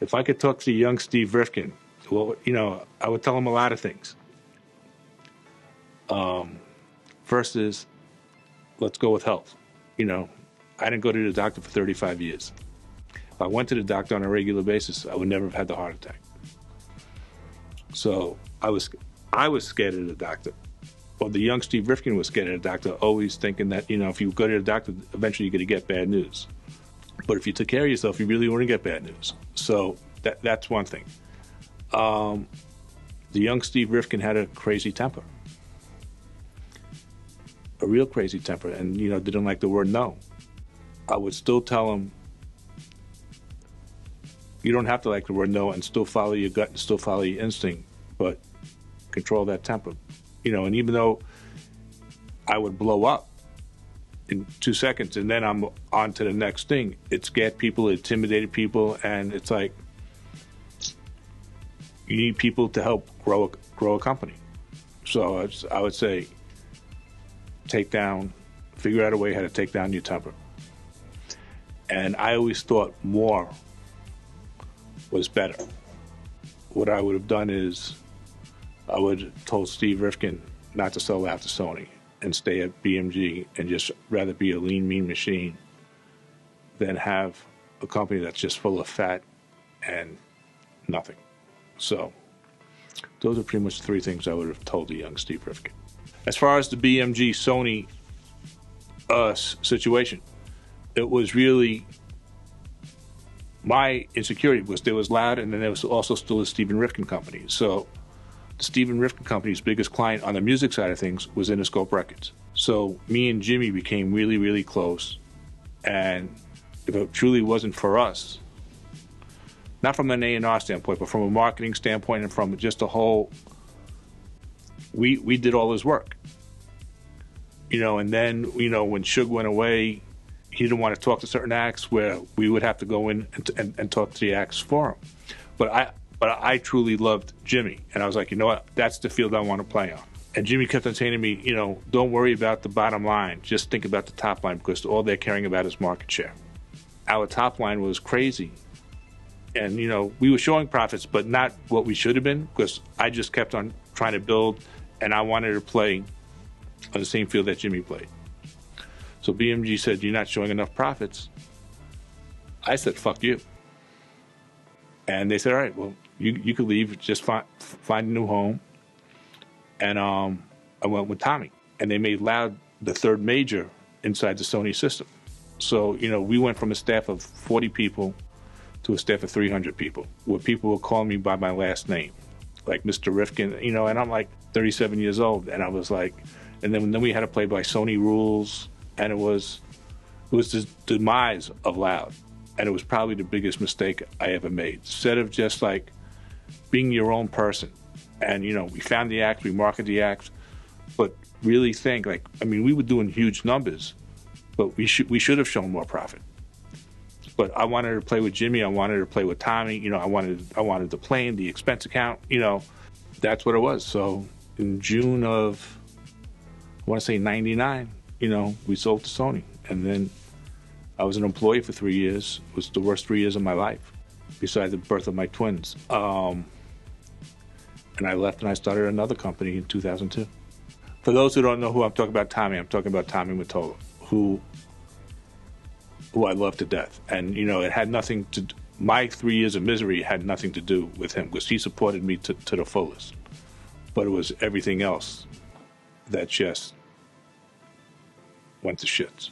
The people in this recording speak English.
If I could talk to young Steve Rifkind, well, you know, I would tell him a lot of things. First is, let's go with health. You know, I didn't go to the doctor for 35 years. If I went to the doctor on a regular basis, I would never have had the heart attack. So I was scared of the doctor. Well, the young Steve Rifkind was scared of the doctor, always thinking that, you know, if you go to the doctor, eventually you're going to get bad news. But if you took care of yourself, you really wouldn't get bad news. So that's one thing. The young Steve Rifkind had a crazy temper. A real crazy temper, and, you know, didn't like the word no. I would still tell him, you don't have to like the word no and still follow your gut and still follow your instinct, but control that temper. You know, and even though I would blow up in 2 seconds and then I'm on to the next thing, it scared people, it intimidated people, and it's like, you need people to help grow a company. So I would say, figure out a way how to take down your temper. And I always thought more was better. What I would have done is, I would have told Steve Rifkind not to sell out to Sony and stay at BMG and just rather be a lean, mean machine than have a company that's just full of fat and nothing. So those are pretty much 3 things I would have told the young Steve Rifkind. As far as the BMG Sony situation, it was really my insecurity was there was Loud, and then there was also still a Stephen Rifkind company. So the Stephen Rifkind company's biggest client on the music side of things was Interscope Records. So me and Jimmy became really, really close. And if it truly wasn't for us, not from an A&R standpoint, but from a marketing standpoint and from just a whole, we did all his work. You know, and then, you know, when Suge went away, he didn't want to talk to certain acts where we would have to go in and talk to the acts for him. But I truly loved Jimmy, and I was like, you know what, that's the field I want to play on. And Jimmy kept on saying to me, you know, don't worry about the bottom line, just think about the top line, because all they're caring about is market share. Our top line was crazy. And, you know, we were showing profits, but not what we should have been, because I just kept on trying to build, and I wanted to play on the same field that Jimmy played. So BMG said, you're not showing enough profits. I said, fuck you. And they said, all right, well, you could leave, just find a new home. And I went with Tommy. And they made Loud the 3rd major inside the Sony system. So, you know, we went from a staff of 40 people to a staff of 300 people, where people would call me by my last name, like Mr. Rifkind, you know, and I'm like 37 years old. And I was like, and then we had to play by Sony rules. And it was the demise of Loud. And it was probably the biggest mistake I ever made. Instead of just like being your own person. And, you know, we found the act, we marketed the act, but really think like, I mean, we were doing huge numbers, but we should have shown more profit. But I wanted to play with Jimmy, I wanted to play with Tommy, you know, I wanted to play in the expense account, you know, that's what it was. So in June of, I want to say 99, you know, we sold to Sony. And then I was an employee for 3 years. It was the worst 3 years of my life, besides the birth of my twins. And I left and I started another company in 2002. For those who don't know who I'm talking about, I'm talking about Tommy Mottola, who I love to death. And, you know, it had nothing to, my 3 years of misery had nothing to do with him, because he supported me to the fullest. But it was everything else that just went to shits.